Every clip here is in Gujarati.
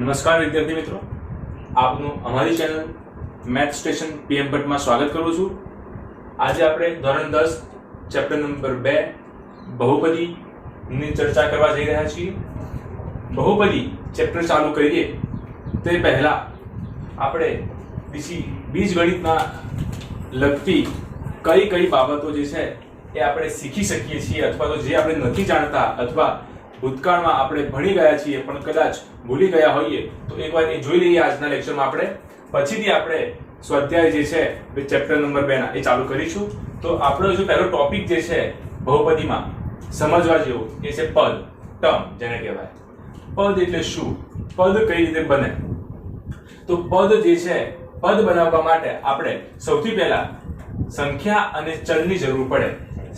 નમસ્કાર વિદ્યાર્થી મિત્રો, આપનું અમારી ચેનલ મેથ સ્ટેશન પીએમ ભટ્ટમાં સ્વાગત કરું છું। આજે આપણે ધોરણ 10 ચેપ્ટર નંબર 2 બહુપદીની ચર્ચા કરવા જઈ રહ્યા છીએ। બહુપદી ચેપ્ટર ચાલુ કરીએ તે પહેલા આપણે બીજગણિતના લગતી કઈ બાબતો જે છે એ આપણે શીખી શકીએ છીએ અથવા તો જે આપણે નથી જાણતા અથવા ભૂતકાળમાં આપણે ભણી ગયા છીએ પણ કદાચ ભૂલી ગયા હોઈએ તો એકવાર એ જોઈ લઈએ આજના લેક્ચરમાં આપણે। પછીથી આપણે સ્વાધ્યાય જે છે એ ચેપ્ટર નંબર 2 ના એ ચાલુ કરીશું। તો આપણો જો પહેલો ટોપિક જે છે બહુપદીમાં સમજવા જેવો એ છે પદ, ટર્મ જેને કહેવાય। પદ એટલે શું, પદ કઈ રીતે બને? તો પદ જે છે, પદ બનાવવા માટે આપણે સૌથી પહેલા સંખ્યા અને ચલની જરૂર પડે।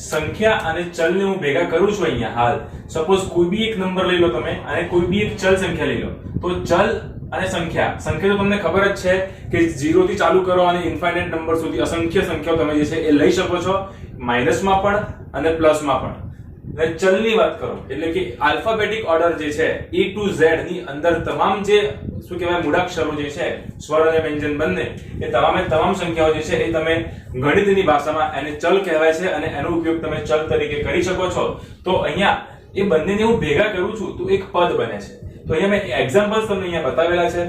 સંખ્યા અને ચલને હું ભેગા કરું છું અહીંયા હાલ। સપોઝ કોઈ બી એક નંબર લઈ લો તમે અને કોઈ બી એક ચલ સંખ્યા લઈ લો, તો ચલ અને સંખ્યા તો તમને ખબર જ છે કે 0 થી ચાલુ કરો અને ઇન્ફાઇનાઇટ નંબર સુધી અસંખ્ય સંખ્યાઓ તમે જે છે એ લઈ શકો છો, માઈનસમાં પણ અને પ્લસમાં પણ। અને ચલની વાત કરો એટલે કે આલ્ફાબેટિક ઓર્ડર જે છે A to Z ની અંદર તમામ જે શું કહેવાય મૂળાક્ષરો જે છે સ્વર અને વ્યંજન બંને એ તમામ સંખ્યાઓ જે છે એ તમે ગણિતની ભાષામાં એને ચલ કહેવાય છે અને એનો ઉપયોગ તમે ચલ તરીકે કરી શકો છો। તો અહીંયા એ બંનેને હું ભેગા કરું છું તો એક પદ બને છે। તો અહીંયા મેં એક્ઝામ્પલ્સ તમને અહીંયા બતાવેલા છે।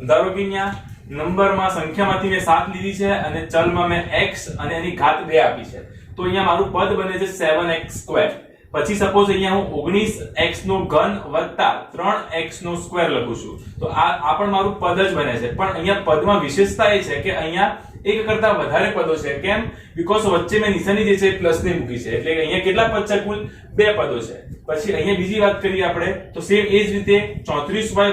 ધારો કે અહીંયા નંબરમાં સંખ્યામાંથી મેં 7 લીધી છે અને ચલમાં મેં x અને એની ઘાત 2 આપી છે, તો અહીંયા મારું પદ બને છે 7x²। પછી સપોઝ અહીંયા હું 19x નો ઘન વત્તા 3x નો સ્ક્વેર લખું છું, તો આ પણ મારું પદ જ બને છે। પણ અહીંયા પદમાં વિશેષતા એ છે કે અહીંયા એક કરતા વધારે પદો છે। કેમ? બીકોઝ વચ્ચે મેં નિશાની જે છે પ્લસ ની મૂકી છે, એટલે કે અહીંયા કેટલા પદ છે? કુલ 2 પદો છે। પછી અહીંયા બીજી વાત કરીએ આપણે તો સેમ એ જ રીતે 34y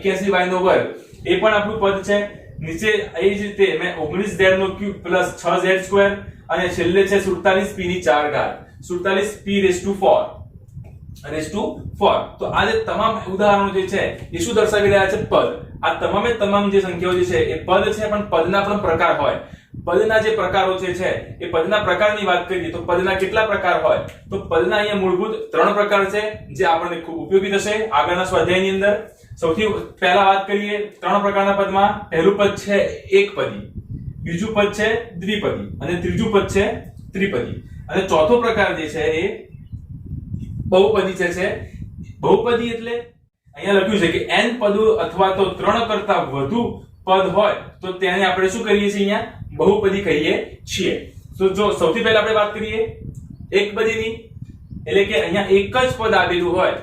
81y નો વર્ગ એ પણ આપણું પદ છે। નીચે એ જ રીતે મેં 19z નો ક્યુબ પ્લસ 6z² અને છેલ્લે છે 47p ની 4 ઘાત, 47p⁴ તો આ જે તમામ ઉદાહરણો જે છે એ શું દર્શાવી રહ્યા છે? પદ। આ તમામ જે સંખ્યાઓ જે છે એ પદ છે, પણ પદના પણ પ્રકાર હોય। પદના જે પ્રકારો છે એ પદના પ્રકારની વાત કરીએ તો પદના કેટલા પ્રકાર હોય? તો પદના અહીંયા મૂળભૂત 3 પ્રકાર છે જે આપણને ખૂબ ઉપયોગી થશે આગળના સ્વાધ્યાયની અંદર। સૌથી પહેલા વાત કરીએ 3 પ્રકારના પદમાં। પહેલું પદ છે એકપદી, બીજું પદ છે દ્વિપદી અને ત્રીજું પદ છે ત્રિપદી। અને ચોથો પ્રકાર જે છે એ બહુપદી છે। બહુપદી એટલે અહીંયા લખ્યું છે કે n પદો અથવા તો 3 કરતા વધુ પદ હોય તો તેને આપણે શું કરીએ છીએ? અહીંયા બહુપદી કહીએ છીએ। તો જો સૌથી પહેલા આપણે વાત કરીએ એકપદીની, એટલે કે અહીંયા એક જ પદ આવેલું હોય,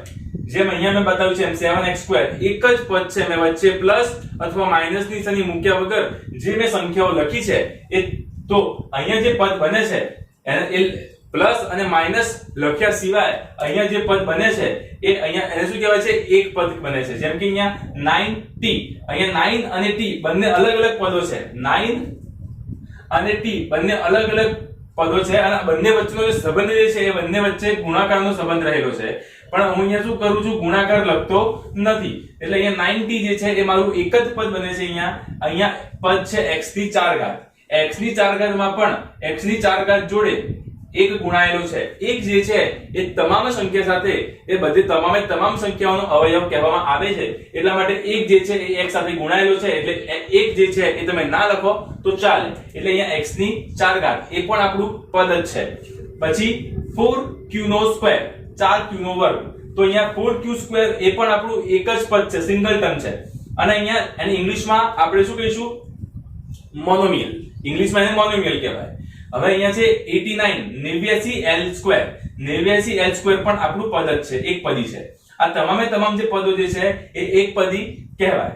જેમ અહીંયા મેં બતાવ્યું છે એમ 7x², એક જ પદ છે, મેં વચ્ચે પ્લસ અથવા માઈનસ ની નિશાની મૂક્યા વગર જે મેં સંખ્યાઓ લખી છે એ, તો અહીંયા જે પદ બને છે એને પ્લસ અને માઈનસ લખ્યા સિવાય અહીંયા જે પદ બને છે એ અહીંયા એને શું કહેવાય છે? એક પદ બને છે। જેમ કે અહીંયા 9t, અહીંયા 9 અને t બંને અલગ અલગ પદો છે। 9 અને t બંને અલગ અલગ પદો છે અને બંને વચ્ચેનો જે સંબંધ જે છે એ બંને વચ્ચે ગુણાકારનો સંબંધ રહેલો છે, પણ હું અહીંયા શું કરું છું? ગુણાકાર લખતો નથી। એટલે અહીંયા 9t જે છે એ મારું એક જ પદ બને છે। અહીંયા પદ છે x ની 4 ઘાત, x ની 4 ઘાતમાં પણ x ની 4 ઘાત જોડે એક ગુણાયેલો છે। એક જે છે એ તમામ સંખ્યા સાથે એ બધી તમામ સંખ્યાઓનો અવયવ કહેવામાં આવે છે, એટલા માટે એક જે છે એ x સાથે ગુણાયેલો છે, એટલે એક જે છે એ તમે ના લખો તો ચાલે। એટલે અહીંયા x ની 4 ઘાત એ પણ આપણું પદ જ છે। પછી 4q નો સ્ક્વેર, 4q નો વર્ગ, તો અહીંયા 4q² એ પણ આપણું એક જ પદ છે, સિંગલટન છે। અને અહીંયા એને ઇંગ્લિશમાં આપણે શું કહીશું? મોનોમિયલ। ઇંગ્લિશમાં એને મોનોમિયલ કહેવાય। હવે અહીંયા છે 89 89l² પણ આપણું પદ જ છે, એક પદી છે। આ તમામ જે પદો જે છે એ એક પદી કહેવાય।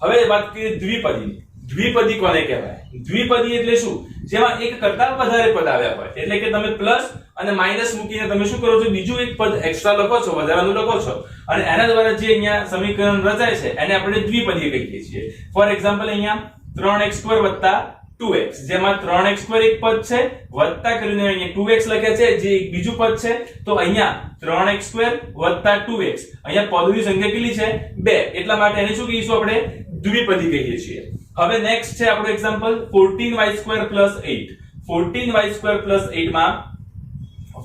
હવે વાત કરીએ દ્વિપદીની। દ્વિપદી કોને કહેવાય? દ્વિપદી એટલે શું? જેમાં એક કરતા વધારે પદ આવ્યા હોય, એટલે કે તમે પ્લસ અને માઈનસ મૂકીને તમે શું કરો છો? બીજું એક પદ એક્સ્ટ્રા લખો છો, વધારાનું લખો છો, અને એના દ્વારા જે અહીંયા સમીકરણ રચાય છે એને આપણે દ્વિપદી કહીએ છીએ। ફોર એક્ઝામ્પલ અહીંયા 3x² + 2x, જેમાં 3x² એક પદ છે વત્તા કરીને અહીંયા 2x લખ્યા છે જે એક બીજું પદ છે, તો અહીંયા 3x² + 2x, અહીંયા પદોની સંખ્યા કેટલી છે? 2, એટલા માટે એને શું કહીશું? આપણે દ્વિપદી કહીએ છીએ। હવે નેક્સ્ટ છે આપણો એક્ઝામ્પલ 14y² + 8। 14y² + 8 માં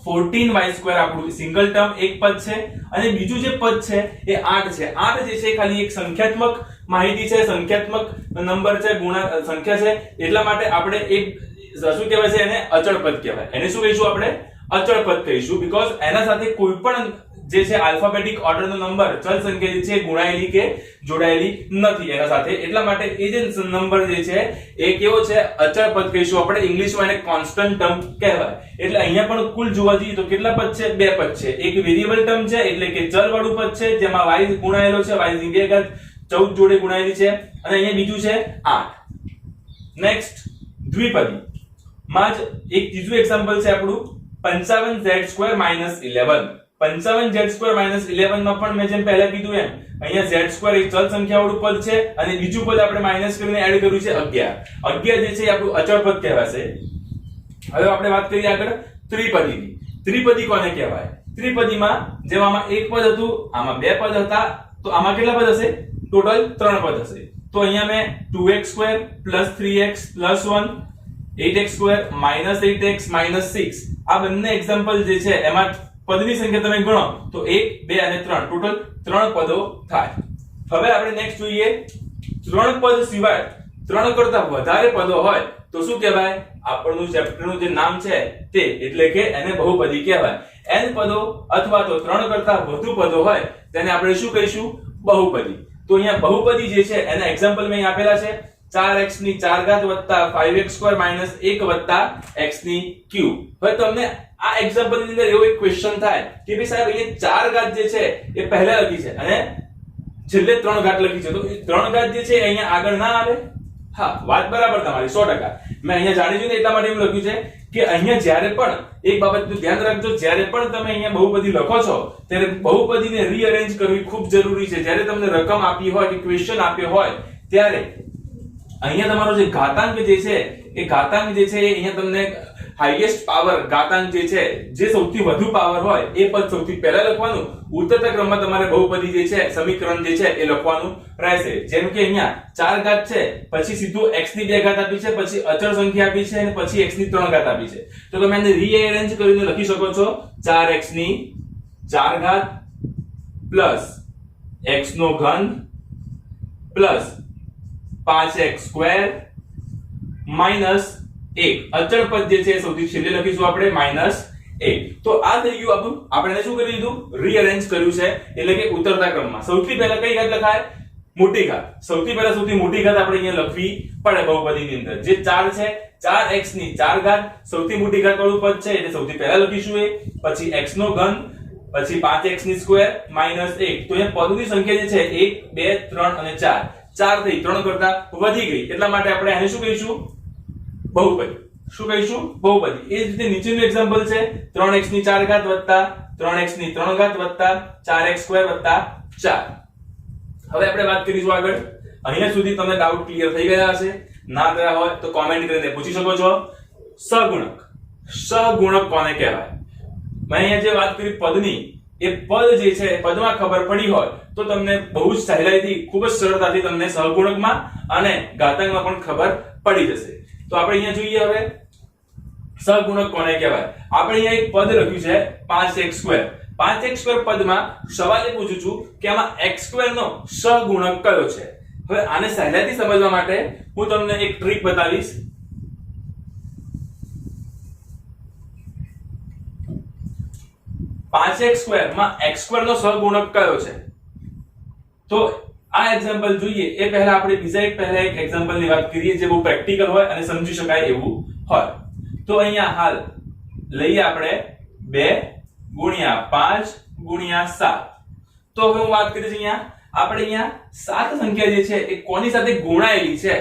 14y² આપણું સિંગલ ટર્મ એક પદ છે અને બીજું જે પદ છે એ 8 છે. 8 જે છે ખાલી એક સંખ્યાત્મક માહિતી છે, સંખ્યાત્મક નંબર છે, ગુણા સંખ્યા છે, એટલા માટે આપણે એક શું કહેવાય છે એને અચળ પદ કહેવાય. એને શું કહીશું આપણે? અચળ પદ કહીશું, બીકોઝ એના સાથે કોઈ પણ જે છે આલ્ફાબેટિક ઓર્ડર નો નંબર ચલ સંખ્યા જે છે ગુણાયેલી કે જોડાયેલી નથી એના સાથે, એટલા માટે એ જે નંબર જે છે એ કેવો છે? અચળ પદ કહીશું આપણે. ઇંગ્લિશમાં એને કોન્સ્ટન્ટ ટર્મ કહેવાય. એટલે અહીંયા પણ કુલ જોવા જઈએ તો કેટલા પદ છે? બે પદ છે. એક વેરિયેબલ ટર્મ છે એટલે કે ચલ વાળું પદ છે જેમાં y ગુણાયેલો છે, y ની બે ઘાત 14 જોડે ગુણાયેલી છે, અને અહીંયા બીજું છે 8. નેક્સ્ટ દ્વિપદી માં જ એક ત્રીજું એક્ઝામ્પલ છે આપણું 55z² - 11. 55z² - 11 માં પણ મેં જેમ પહેલા કીધું એમ અહીંયા z² એક ચલ સંખ્યા વાળું પદ છે અને બીજું પદ આપણે માઈનસ કરીને એડ કર્યું છે 11. 11 જે છે આપણું અચળ પદ કહેવાશે. હવે આપણે વાત કરીએ આગળ ત્રિપદીની. ત્રિપદી કોને કહેવાય? ત્રિપદીમાં જેમ આમાં એક પદ હતું, આમાં બે પદ હતા, તો આમાં કેટલા પદ હશે? ટોટલ 3 પદ હશે. તો અહીંયા મેં 2x² + 3x + 1 8x² - 8x - 6 આ બંને એક્ઝામ્પલ જે છે એમાં પદની સંખ્યા તમે ગણો તો 1 2 અને 3 ટોટલ 3 પદો થાય. હવે આપણે નેક્સ્ટ જોઈએ 3 પદ સિવાય 3 કરતા વધારે પદો હોય તો શું કહેવાય? આપણું ચેપ્ટરનું જે નામ છે તે, એટલે કે એને બહુપદી કહેવાય. n પદો અથવા તો 3 કરતા વધુ પદો હોય તેને આપણે શું કહીશું? બહુપદી. તો અહીંયા બહુપદી જે છે એના એક્ઝામ્પલ મેં આપેલા છે 4x ની 4 ઘાત વત્તા 5x² - 1 વત્તા x ની ક્યુબ. હવે તમને આ એક્ઝામ્પલ ની અંદર એવો એક ક્વેશ્ચન થાય કે ભાઈ સાહેબ અહીંયા 4 ઘાત જે છે એ પહેલા લખી છે અને છેલ્લે 3 ઘાત લખી છે, તો 3 ઘાત જે છે અહીંયા આગળ ના આવે? હા, વાત બરાબર તમારી 100%. મેં અહીંયા જાણી જોઈને એટલા માટે એમ લખ્યું છે કે અહીંયા જ્યારે પણ એક બાબતનું ધ્યાન રાખજો, જ્યારે પણ તમે અહીંયા બહુપદી લખો છો ત્યારે બહુપદીને રીઅરેન્જ કરવી ખૂબ જરૂરી છે. જ્યારે તમને રકમ આપી હોય કે ક્વેશ્ચન આપ્યો હોય ત્યારે અહીંયા તમારો જે ઘાતાંક જે છે એ ઘાતાંક જે છે એ અહીંયા તમને હાઈએસ્ટ પાવર ઘાતાંક જે છે, જે સૌથી વધુ પાવર હોય એ પદ સૌથી પહેલા લખવાનું. ઉતરતા ક્રમમાં તમારે બહુપદી જે છે સમીકરણ જે છે એ લખવાનું રહેશે. જેમ કે અહીંયા 4 ઘાત છે, પછી સીધું x ની 2 ઘાત આપી છે, પછી અચળ સંખ્યા આપી છે અને પછી x ની 3 ઘાત આપી છે. તો તમે એને રીઅરેન્જ કરીને લખી શકો છો 4x ની 4 ઘાત પ્લસ x નો ઘન પ્લસ 5x² માઈનસ 1. અચળ પદ જે છે સૌથી છેલ્લે લખીશું આપણે -1. તો આ થઈ ગયું આપણું. આપણે શું કરી દીધું? રીઅરેન્જ કર્યું છે, એટલે કે ઉતરતા ક્રમમાં. સૌથી પહેલા કઈ ઘાત લખાય? મોટી ઘાત. સૌથી પહેલા સૌથી મોટી ઘાત આપણે અહીંયા લખવી પડે બહુપદીની અંદર. જે 4 છે 4x ની 4 ઘાત સૌથી મોટી ઘાત વાળું પદ છે એટલે સૌથી પહેલા લખીશું એ, પછી x નો ઘન, પછી 5x² માઈનસ 1. તો અહીંયા પદોની સંખ્યા જે છે 1 2 3 અને 4 4 થઈ, 3 કરતા વધી ગઈ, એટલા માટે આપણે આને શું કહીશું? બહુપદી. શું કહીશું? બહુપદી. એ જ રીતે નીચેનું એક્ઝામ્પલ છે 3x ની 4 ઘાત વત્તા 3x ની 3 ઘાત વત્તા 4x² વત્તા 4. હવે આપણે વાત કરીશું આગળ. અહીંયા સુધી તમને ડાઉટ ક્લિયર થઈ ગયા હશે. ના થયા હોય તો કોમેન્ટ કરીને પૂછી શકો છો. સહગુણક. સહગુણક કોને કહેવાય? મેં અહીંયા જે વાત કરી પદની, એ પદ જે છે પદમાં ખબર પડી હોય તો તમને બહુ જ સહેલાઈથી, ખૂબ જ સરળતાથી તમને સહગુણકમાં અને ઘાતાંકમાં પણ ખબર પડી જશે. તો આપણે અહીંયા જોઈએ હવે સહગુણક કોને કહેવાય. આપણે અહીંયા એક પદ લખ્યું છે 5x². 5x² પદમાં સવાલ એ પૂછું છું કે આમાં x² નો સહગુણક કયો છે? હવે આને સહેલાઈથી સમજવા માટે હું તમને એક ટ્રીક બતાવીશ. x² માં x² નો સહગુણક કયો છે? તો આ એક્ઝામ્પલ જોઈએ એ પહેલા આપણે બીજા એક એક્ઝામ્પલની વાત કરીએ જે બહુ પ્રેક્ટિકલ હોય અને સમજી શકાય એવું હોય. તો અહીંયા હાલ લઈએ આપણે 2 × 5 × 7. તો હવે હું વાત કરીશ અહીંયા આપણે અહીંયા 7 સંખ્યા જે છે એ કોની સાથે ગુણાયેલી છે?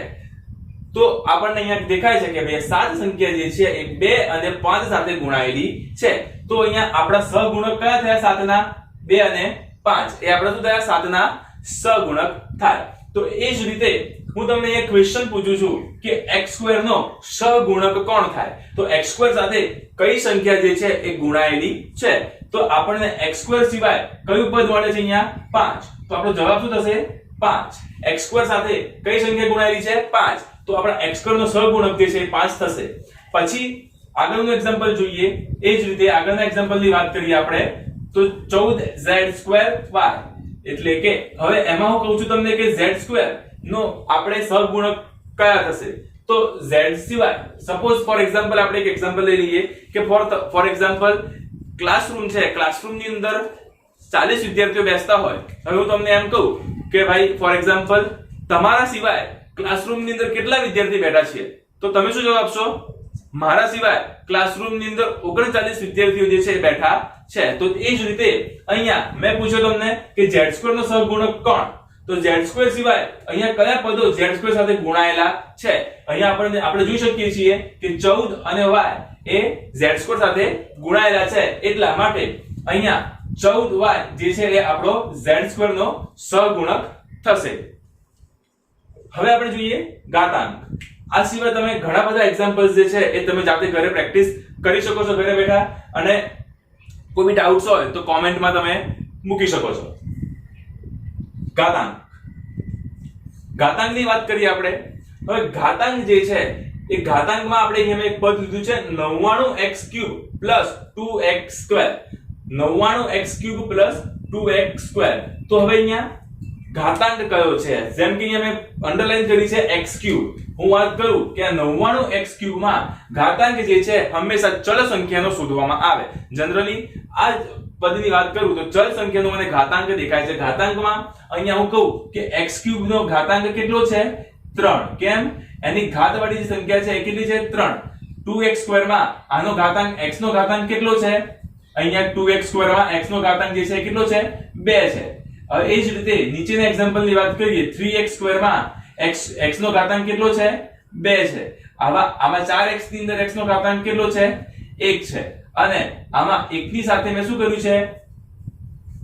તો આપણને અહીંયા દેખાય છે કે ભાઈ 7 સંખ્યા જે છે એ 2 અને 5 સાથે ગુણાયેલી છે. તો અહીંયા આપણા સહગુણક કયા થયા? 7 ના 2 અને 5 એ આપણા શું થયા? 7 ના સહગુણક થાય. તો એ જ રીતે હું તમને એક ક્વેશ્ચન પૂછું છું કે x² નો સહગુણક કોણ થાય? તો x² સાથે કઈ સંખ્યા જે છે એ ગુણાયેલી છે? તો આપણને x² સિવાય કયું પદ મળે છે અહીંયા? 5. તો આપણો જવાબ શું થશે? 5. x² સાથે કઈ સંખ્યા ગુણાયેલી છે? 5. તો આપણા x² નો સહગુણક જે છે 5 થશે. પછી આગળનું એક્ઝામ્પલ જોઈએ એ જ રીતે આગળના એક્ઝામ્પલની વાત કરીએ આપણે તો 14z2y એટલે કે હવે એમાં હું કહું છું તમને કે z2 નો આપણે સહગુણક કયા થશે તો z સિવાય સપોઝ ફોર એક્ઝામ્પલ આપણે એક એક્ઝામ્પલ લઈ લઈએ કે ફોર એક્ઝામ્પલ ક્લાસરૂમ છે, ક્લાસરૂમની અંદર 40 વિદ્યાર્થીઓ બેસતા હોય. હવે હું તમને એમ કહું કે ભાઈ ફોર એક્ઝામ્પલ તમારા સિવાય ક્લાસરૂમની અંદર કેટલા વિદ્યાર્થી બેઠા છે તો તમે શું જવાબ આપશો મારા સિવાય ક્લાસરૂમની અંદર 39 વિદ્યાર્થીઓ જે છે બેઠા છે. તો એ જ રીતે અહીંયા મેં પૂછ્યો તમને કે z2 નો સહગુણક કોણ તો z2 સિવાય અહીંયા કયા પદો z2 સાથે ગુણાયેલા છે અહીંયા આપણે જોઈ શકીએ છીએ કે 14 અને y એ z2 સાથે ગુણાયેલા છે એટલા માટે અહીંયા 14y જે છે એ આપણો z2 નો સહગુણક થશે. હવે આપણે જોઈએ ઘાતાંક. આ સિવાય તમે ઘણા બધા એક્ઝામ્પલ્સ જે છે એ તમે જાતે ઘરે પ્રેક્ટિસ કરી શકો છો ઘરે બેઠા અને કોઈ બી ડાઉટ્સ હોય તો કોમેન્ટમાં તમે મૂકી શકો છો. ઘાતાંક. ઘાતાંકની વાત કરીએ આપણે. હવે ઘાતાંક જે છે એ ઘાતાંકમાં આપણે અહીંયા એક પદ લીધું છે 99x³ + 2x². 99x³ + 2x². તો હવે અહીંયા ઘાતાંક કયો છે જેમ કે અહીંયા મેં અંડરલાઈન કરી છે x³. હું વાત કરું કે આ 99x³ માં ઘાતાંક જે છે હંમેશા ચલ સંખ્યાનો શોધવામાં આવે. જનરલી આ પદની વાત કરું તો ચલ સંખ્યાનો મને ઘાતાંક દેખાય છે. ઘાતાંકમાં અહીંયા હું કહું કે x³ નો ઘાતાંક કેટલો છે 3. કેમ એની ઘાતવાળી જે સંખ્યા છે એ કેટલી છે 3. 2x² માં આનો ઘાતાંક x નો ઘાતાંક કેટલો છે અહીંયા 2x² માં x નો ઘાતાંક જે છે કેટલો છે 2 છે. હવે એ જ રીતે નીચેના એક્ઝામ્પલની વાત કરીએ 3x² માં x નો ઘાતાંક કેટલો છે 2 છે. આમાં 4x ની અંદર x નો ઘાતાંક કેટલો છે 1 છે અને આમાં 1 ની સાથે મેં શું કર્યું છે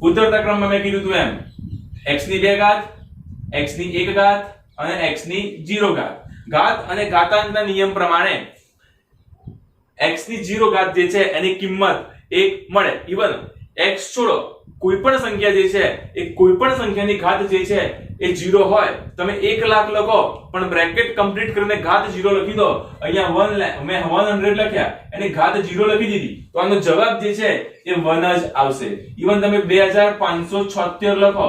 ઉતરતા ક્રમમાં મેં કીધું હતું એમ x ની 2 ઘાત x ની 1 ઘાત અને x ની 0 ઘાત. ઘાત અને ઘાતાંકના નિયમ પ્રમાણે x ની 0 ઘાત જે છે એની કિંમત 1 મળે. ઇવન x છોડો કોઈ પણ સંખ્યા જે છે એ કોઈ પણ સંખ્યાની ઘાત જે છે એ 0 હોય તમે 1 લાખ લખો પણ બ્રેકેટ કમ્પ્લીટ કરીને ઘાત 0 લખી દો. અહીંયા મેં 100 લખ્યા અને ઘાત 0 લખી દીધી તો આનો જવાબ જે છે એ 1 જ આવશે. ઇવન તમે 2576 લખો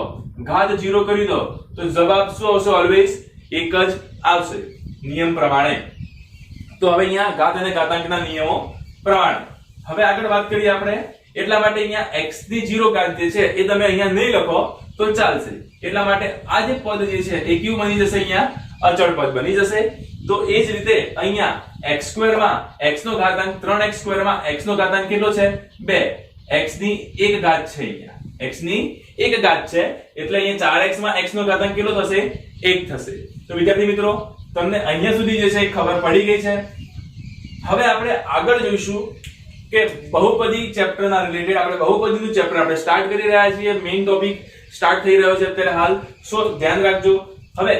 ઘાત 0 કરી દો તો જવાબ શું આવશે ઓલવેઝ 1 જ આવશે નિયમ પ્રમાણે. તો હવે અહીંયા ઘાત અને ઘાતાંકના નિયમો પ્રમાણે હવે આગળ વાત કરીએ આપણે. એટલા માટે અહીંયા x ની 0 ઘાત જે છે એ તમે અહીંયા નહીં લખો તો ચાલશે. એટલા માટે આ જે પદ જે છે એ ક્યુ બની જશે અહીંયા અચળ પદ બની જશે. તો એ જ રીતે અહીંયા x² માં x નો ઘાતાંક 3x² માં x નો ઘાતાંક કેટલો છે 2. x ની 1 ઘાત છે અહીંયા x ની 1 ઘાત છે એટલે અહીંયા 4x માં x નો ઘાતાંક કેટલો થશે 1 થશે. તો વિદ્યાર્થી મિત્રો તમને અહીંયા સુધી જે છે ખબર પડી ગઈ છે. હવે આપણે આગળ જોઈશું કે બહુપદી ચેપ્ટરના રિલેટેડ આપણે બહુપદીનું ચેપ્ટર આપણે સ્ટાર્ટ કરી રહ્યા છીએ. મેઈન ટોપિક સ્ટાર્ટ થઈ રહ્યો છે અત્યારે હાલ. સો ધ્યાન રાખજો. હવે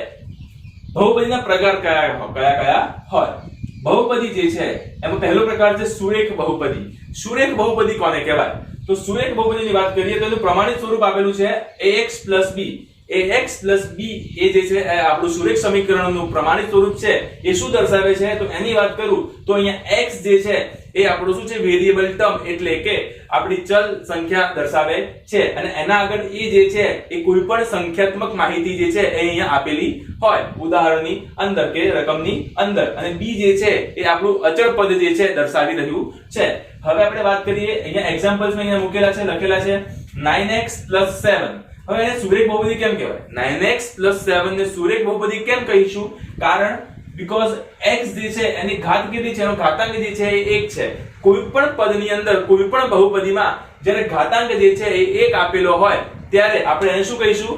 બહુપદીના પ્રકાર કયા હોય. બહુપદી જે છે એમાં પહેલો પ્રકાર છે સુરેખ બહુપદી. સુરેખ બહુપદી કોને કહેવાય તો સુરેખ બહુપદીની વાત કરીએ તો એનું પ્રમાણિત સ્વરૂપ આપેલું છે ax + b. ax + b એ જે છે આપણું સુરેખ સમીકરણનું પ્રમાણિત સ્વરૂપ છે. એ શું દર્શાવે છે તો એની વાત કરું તો અહીંયા x જે છે એ આપણું શું છે વેરીએબલ ટર્મ એટલે કે આપણી ચલ સંખ્યા દર્શાવે છે અને એના આગળ એ જે છે એ કોઈ પણ સંખ્યાત્મક માહિતી જે છે એ અહીંયા આપેલી હોય ઉદાહરણની અંદર કે રકમની અંદર અને b જે છે એ આપણું અચળ પદ જે છે દર્શાવી રહ્યું છે. હવે આપણે વાત કરીએ અહીંયા એક્ઝામ્પલ્સ મેં અહીંયા મૂકેલા છે લખેલા છે 9x + 7. હવે એને સુરેખ બહુપદી કેમ કહેવાય 9x + 7 ને સુરેખ બહુપદી કેમ કહીશું કારણ because x જે છે એની ઘાત કેટલી છે એનો ઘાતાંક જે છે એ 1 છે. કોઈ પણ પદની અંદર કોઈ પણ બહુપદીમાં જ્યારે ઘાતાંક જે છે એ 1 આપેલો હોય ત્યારે આપણે એને શું કહીશું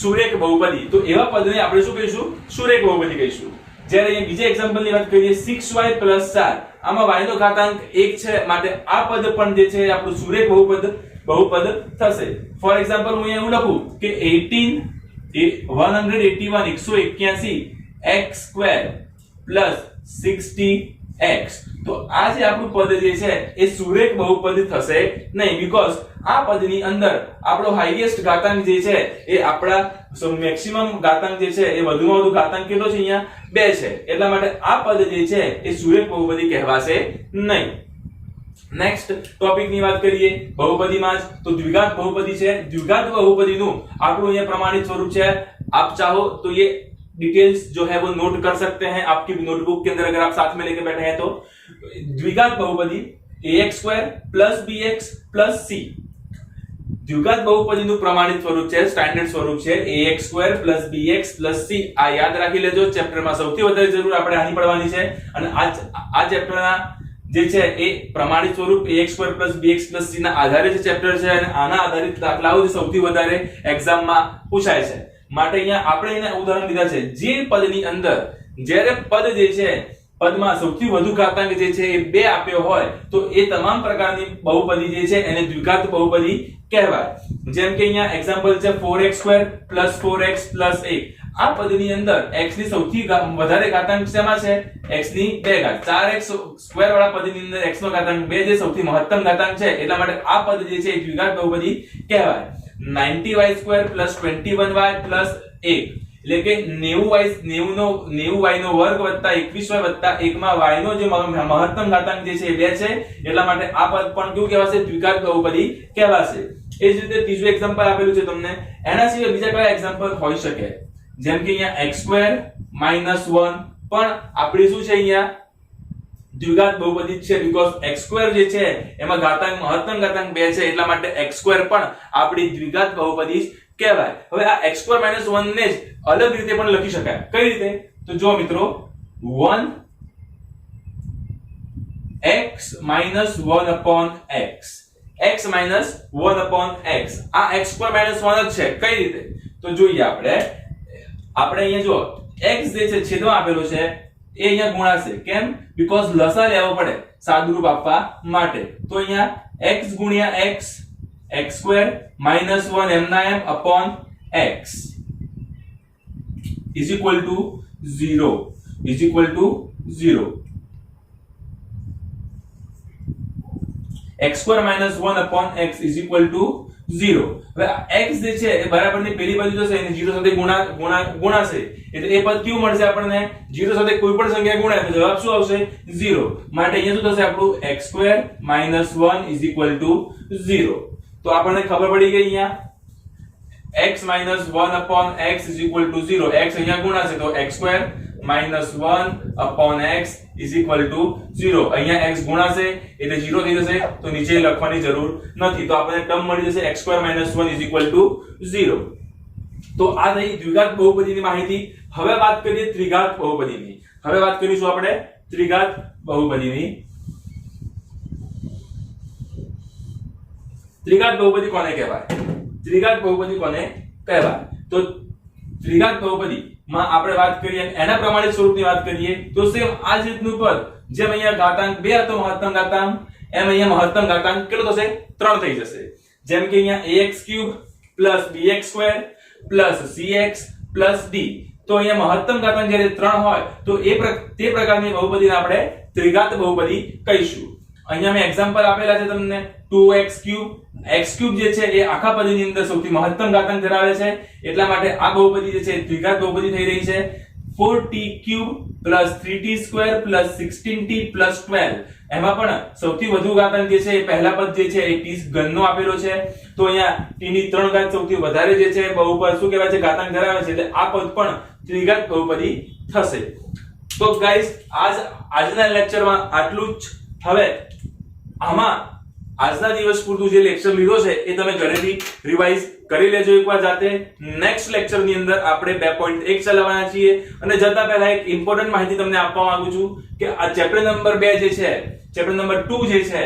સુરેખ બહુપદી. તો એવા પદને આપણે શું કહીશું સુરેખ બહુપદી કહીશું. જ્યારે અહીંયા બીજા એક્ઝામ્પલની વાત કરીએ 6y + 4 આમાં y નો ઘાતાંક 1 છે માટે આ પદ પણ જે છે આપણું સુરેખ બહુપદ થશે. ફોર એક્ઝામ્પલ હું અહીંયા એવું લખું કે 181 x² + 66 x. તો આ જે આપણું પદ જે છે એ સુરેખ બહુપદી થશે નહીં, બીકોઝ આ પદની અંદર આપણો હાઈએસ્ટ ઘાતાંક જે છે એ આપણા મેક્સિમમ ઘાતાંક જે છે એ વધુમાં વધુ ઘાતાંક કેટલો છે અહીંયા 2 છે, એટલા માટે આ પદ જે છે એ સુરેખ બહુપદી કહેવાશે નહીં. નેક્સ્ટ ટોપિક ની વાત કરીએ બહુપદીમાં જ, તો દ્વિઘાત બહુપદી છે. द्विघात बहुपदीનું આપણું અહીંયા प्रमाणित स्वरूप છે. आप चाहो तो ये डिटेल्स जो है वो नोट कर सकते हैं आपकी नोटबुक के अंदर, अगर आप साथ में लेके बैठे हैं तो. द्विघात बहुपदी ax² + bx + c. द्विघात बहुपदीનું પ્રમાણિત સ્વરૂપ છે, સ્ટાન્ડર્ડ સ્વરૂપ છે ax² + bx + c. આ યાદ રાખી લેજો, ચેપ્ટરમાં સૌથી વધારે જરૂર આપણે આની પડવાની છે. અને આ ચેપ્ટરના જે છે એ પ્રમાણિત સ્વરૂપ ax² + bx + c ના આધારે જે ચેપ્ટર છે અને આના આધારિત દાખલાઓ જે સૌથી વધારે એક્ઝામમાં પૂછાય છે. માટે અહીંયા આપણે એને ઉદાહરણ લીધા છે. જે પદની અંદર જ્યારે પદ જે છે પદમાં સૌથી વધુ ઘાતાંક જે છે એ 2 આપ્યો હોય તો એ તમામ પ્રકારની બહુપદી જે છે એને દ્વિઘાત બહુપદી કહેવાય. જેમ કે અહીંયા એક્ઝામ્પલ છે 4x² + 4x + 1. આ પદની અંદર x ની સૌથી વધારે ઘાતાંક શેમાં છે? x ની 2 ઘાત. 4x² વાળા પદની અંદર x નો ઘાતાંક 2 જે સૌથી મહત્તમ ઘાતાંક છે, એટલા માટે આ પદ જે છે એ દ્વિઘાત બહુપદી કહેવાય. 90y² + 21y + 1 એટલે કે 90y નો વર્ગ વત્તા 21y વત્તા 1 માં y નો જે મહત્તમ ઘાતાંક જે છે એ 2 છે, એટલા માટે આ પદ પણ કેવું કહેવાશે? દ્વિઘાત બહુપદી કહેવાશે. એ જ રીતે ત્રીજું એક્ઝામ્પલ આપેલું છે તમને. એના સિવાય બીજા કયા એક્ઝામ્પલ હોઈ શકે? જેમ કે અહીંયા x² - 1 પણ આપણી શું છે અહીંયા દ્વિઘાત બહુપદી છે, બીકોઝ x² જે છે એમાં ઘાતાંક મહત્તમ ઘાતાંક 2 છે, એટલા માટે x² પણ આપણી દ્વિઘાત બહુપદી કહેવાય. હવે આ x² - 1 ને જ અલગ રીતે પણ લખી શકાય. કઈ રીતે? તો જો મિત્રો 1 x - 1/x, x - 1/x, આ x² - 1 જ છે. કઈ રીતે? તો જોઈએ આપણે અહીંયા જો x જે છે છેદમાં આપેલો છે એ અહીંયા ગુણાશે. કેમ? બીકોઝ લસા લેવો પડે સાદુરૂપ આપવા માટે. તો અહીંયા x * x, x² - 1 m/x = 0 x² - 1/x = 0. હવે x જે છે એ બરાબરની પેલી બાજુ જશે અને 0 સાથે ગુણાશે, એટલે એ પદ કેવું મળશે આપણને? 0 સાથે કોઈ પણ સંખ્યા ગુણાય તો જવાબ શું આવશે? 0. માટે અહીંયા શું થશે આપણું? x² - 1 = 0. તો આપણને ખબર પડી ગઈ અહીંયા x - 1/x = 0. x અહીંયા ગુણાશે તો x² - 1/x = 0. અહીંયા x ગુણાશે એટલે 0 થઈ જશે, તો નીચે લખવાની જરૂર નથી. તો આપણને ટર્મ મળી જશે x² - 1 = 0. તો આ થઈ દ્વિઘાત બહુપદીની માહિતી. હવે વાત કરીએ ત્રિઘાત બહુપદીની. હવે વાત કરીશું આપણે ત્રિઘાત બહુપદીની. ત્રિઘાત બહુપદી કોને કહેવાય? ત્રિઘાત બહુપદી કોને કહેવાય? તો ત્રિઘાત બહુપદી માં આપણે વાત કરીએ એના પ્રમાણિત સ્વરૂપની વાત કરીએ તો સેમ આ જ રીતનું પદ, જેમ અહીંયા ઘાતાંક 2 હતો મહત્તમ ઘાતાંક, એમ અહીંયા મહત્તમ ઘાતાંક કેટલો થશે? 3 થઈ જશે. જેમ કે અહીંયા ax³ + bx² + cx + d. તો અહીંયા મહત્તમ ઘાતાંક જ્યારે 3 હોય તો તે પ્રકારની બહુપદીને આપણે ત્રિઘાત બહુપદી કહીશું. અહીંયા મેં એક્ઝામ્પલ આપેલા છે તમને. 2x³ x³ જે છે એ આખા પદની અંદર સૌથી મહત્તમ ઘાતાંક ધરાવે છે, એટલા માટે આ બહુપદી જે છે દ્વિઘાત બહુપદી થઈ રહી છે. 4t³ + 3t² + 16t + 12. એમાં પણ સૌથી વધુ ઘાતાંક જે છે એ પહેલા પદ જે છે એ t ઘનનો આપેલો છે, તો અહીંયા t ની 3 ઘાત સૌથી વધારે જે છે બહુપદ શું કહેવાય છે? ઘાતાંક ધરાવે છે, એટલે આ પદ પણ ત્રિઘાત બહુપદી થશે. તો ગાઈસ આજના લેક્ચરમાં આટલું જ. હવે આમાં આજના દિવસ પૂરતું જે લેક્ચર લીધો છે એ તમે ઘરેથી રિવાઇઝ કરી લેજો એકવાર જાતે. નેક્સ્ટ લેક્ચર ની અંદર આપણે 2.1 ચલાવવાના છીએ અને જતા પહેલા એક ઇમ્પોર્ટન્ટ માહિતી તમને આપવા માંગુ છું કે આ ચેપ્ટર નંબર 2 જે છે, ચેપ્ટર નંબર 2 જે છે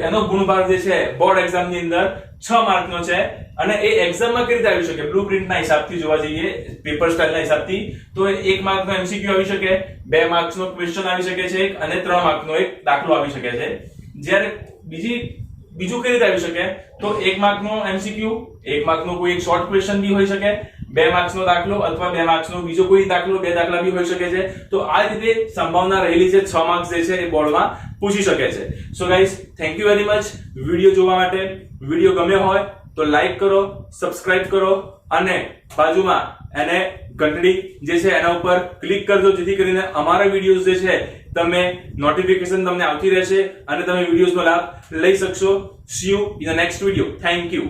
એનો ગુણભાર જે છે બોર્ડ એક્ઝામ ની અંદર 6 માર્કનો છે અને એ એક્ઝામમાં કેવી રીતે આવી શકે? બ્લુપ્રિન્ટ ના હિસાબથી જોવા જઈએ, પેપર સ્ટાઇલ ના હિસાબથી તો 1 માર્કનો MCQ આવી શકે, 2 માર્ક્સનો ક્વેશ્ચન આવી શકે છે અને 3 માર્કનો એક દાખલો આવી શકે છે. જ્યારે બીજું કઈ રીતે આવી શકે? તો 1 માર્કનો MCQ, 1 માર્કનો કોઈ એક શોર્ટ ક્વેશ્ચન બી હોઈ શકે 2 માર્ક્સનો દાખલો અથવા 2 માર્ક્સનો બીજો કોઈ દાખલો, 2 દાખલા બી હોઈ શકે છે. તો આ રીતે સંભાવના રહેલી છે 6 માર્ક્સ જે છે એ બોર્ડમાં પૂછી શકે છે. So guys, thank you very much video જોવા માટે. વિડિયો ગમ્યો હોય તો લાઈક કરો, સબસ્ક્રાઇબ કરો અને બાજુમાં એને ઘંટડી જે છે એના ઉપર ક્લિક કરજો, જેથી કરીને અમારા વિડિયોઝ જે છે તમે નોટિફિકેશન તમને આવતી રહેશે અને તમે વિડિયોઝનો લાભ લઈ શકશો. See you in the next video. Thank you.